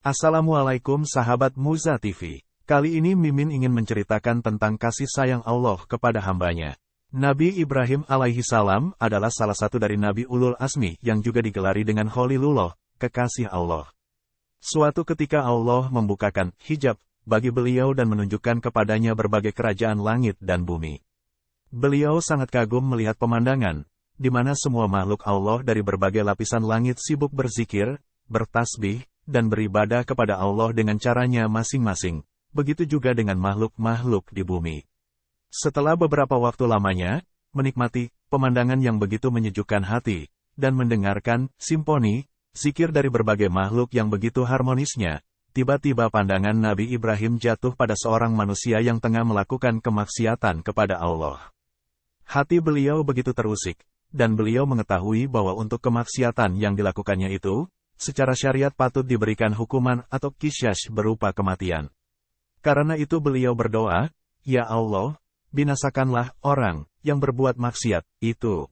Assalamualaikum sahabat Muza TV. Kali ini Mimin ingin menceritakan tentang kasih sayang Allah kepada hambanya. Nabi Ibrahim alaihi salam adalah salah satu dari Nabi Ulul Azmi yang juga digelari dengan Khalilullah, kekasih Allah. Suatu ketika Allah membukakan hijab bagi beliau dan menunjukkan kepadanya berbagai kerajaan langit dan bumi. Beliau sangat kagum melihat pemandangan, di mana semua makhluk Allah dari berbagai lapisan langit sibuk berzikir, bertasbih, dan beribadah kepada Allah dengan caranya masing-masing. Begitu juga dengan makhluk-makhluk di bumi. Setelah beberapa waktu lamanya, menikmati pemandangan yang begitu menyejukkan hati, dan mendengarkan simfoni, zikir dari berbagai makhluk yang begitu harmonisnya, tiba-tiba pandangan Nabi Ibrahim jatuh pada seorang manusia yang tengah melakukan kemaksiatan kepada Allah. Hati beliau begitu terusik, dan beliau mengetahui bahwa untuk kemaksiatan yang dilakukannya itu, secara syariat patut diberikan hukuman atau qisas berupa kematian. Karena itu beliau berdoa, "Ya Allah, binasakanlah orang yang berbuat maksiat itu."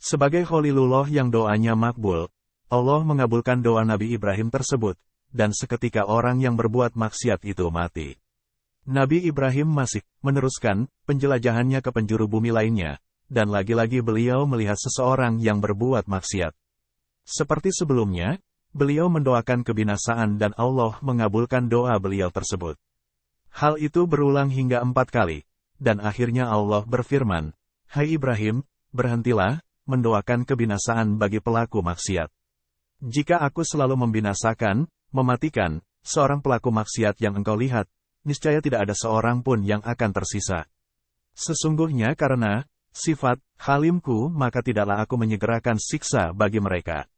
Sebagai Khalilullah yang doanya makbul, Allah mengabulkan doa Nabi Ibrahim tersebut, dan seketika orang yang berbuat maksiat itu mati. Nabi Ibrahim masih meneruskan penjelajahannya ke penjuru bumi lainnya, dan lagi-lagi beliau melihat seseorang yang berbuat maksiat. Seperti sebelumnya, beliau mendoakan kebinasaan dan Allah mengabulkan doa beliau tersebut. Hal itu berulang hingga 4 kali, dan akhirnya Allah berfirman, "Hai Ibrahim, berhentilah mendoakan kebinasaan bagi pelaku maksiat. Jika aku selalu membinasakan, mematikan, seorang pelaku maksiat yang engkau lihat, niscaya tidak ada seorang pun yang akan tersisa. Sesungguhnya karena sifat halimku maka tidaklah aku menyegerakan siksa bagi mereka."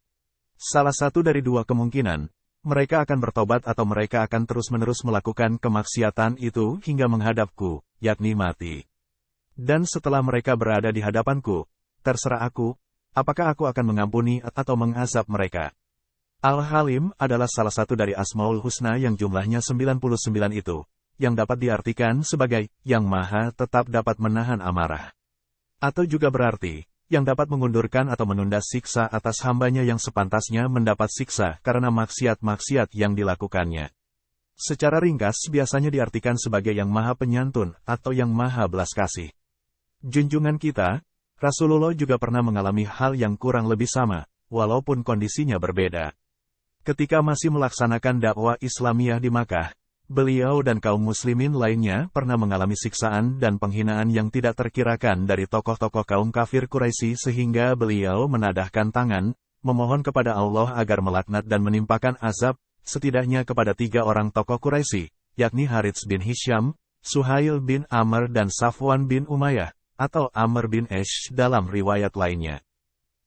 Salah satu dari dua kemungkinan, mereka akan bertobat atau mereka akan terus-menerus melakukan kemaksiatan itu hingga menghadapku, yakni mati. Dan setelah mereka berada di hadapanku, terserah aku, apakah aku akan mengampuni atau mengazab mereka. Al-Halim adalah salah satu dari Asmaul Husna yang jumlahnya 99 itu, yang dapat diartikan sebagai yang maha tetap dapat menahan amarah. Atau juga berarti, yang dapat mengundurkan atau menunda siksa atas hambanya yang sepantasnya mendapat siksa karena maksiat-maksiat yang dilakukannya. Secara ringkas biasanya diartikan sebagai yang maha penyantun atau yang maha belas kasih. Junjungan kita, Rasulullah juga pernah mengalami hal yang kurang lebih sama, walaupun kondisinya berbeda. Ketika masih melaksanakan dakwah Islamiyah di Makkah, beliau dan kaum muslimin lainnya pernah mengalami siksaan dan penghinaan yang tidak terkirakan dari tokoh-tokoh kaum kafir Quraisy sehingga beliau menadahkan tangan, memohon kepada Allah agar melaknat dan menimpakan azab, setidaknya kepada 3 orang tokoh Quraisy, yakni Harits bin Hisham, Suhail bin Amr dan Safwan bin Umayyah, atau Amr bin Esh dalam riwayat lainnya.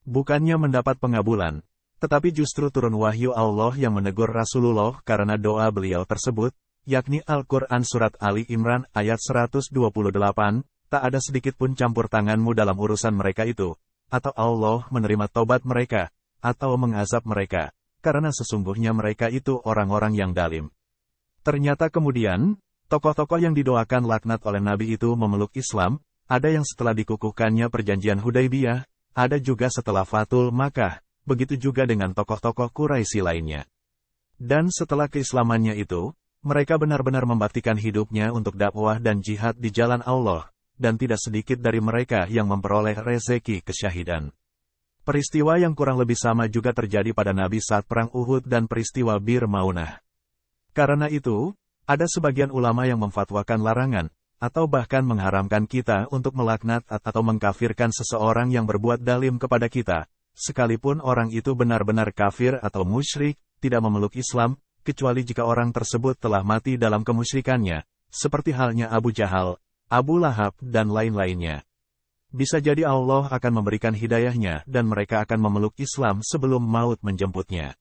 Bukannya mendapat pengabulan, tetapi justru turun wahyu Allah yang menegur Rasulullah karena doa beliau tersebut, yakni Al-Quran Surat Ali Imran ayat 128, tak ada sedikit pun campur tanganmu dalam urusan mereka itu, atau Allah menerima taubat mereka, atau mengazab mereka, karena sesungguhnya mereka itu orang-orang yang dalim. Ternyata kemudian, tokoh-tokoh yang didoakan laknat oleh Nabi itu memeluk Islam, ada yang setelah dikukuhkannya perjanjian Hudaibiyah, ada juga setelah Fathul Makkah, begitu juga dengan tokoh-tokoh Quraisy lainnya. Dan setelah keislamannya itu, mereka benar-benar membaktikan hidupnya untuk dakwah dan jihad di jalan Allah, dan tidak sedikit dari mereka yang memperoleh rezeki kesyahidan. Peristiwa yang kurang lebih sama juga terjadi pada Nabi saat Perang Uhud dan peristiwa Bir Maunah. Karena itu, ada sebagian ulama yang memfatwakan larangan, atau bahkan mengharamkan kita untuk melaknat atau mengkafirkan seseorang yang berbuat dalim kepada kita, sekalipun orang itu benar-benar kafir atau musyrik, tidak memeluk Islam, kecuali jika orang tersebut telah mati dalam kemusyrikannya, seperti halnya Abu Jahal, Abu Lahab, dan lain-lainnya. Bisa jadi Allah akan memberikan hidayahnya dan mereka akan memeluk Islam sebelum maut menjemputnya.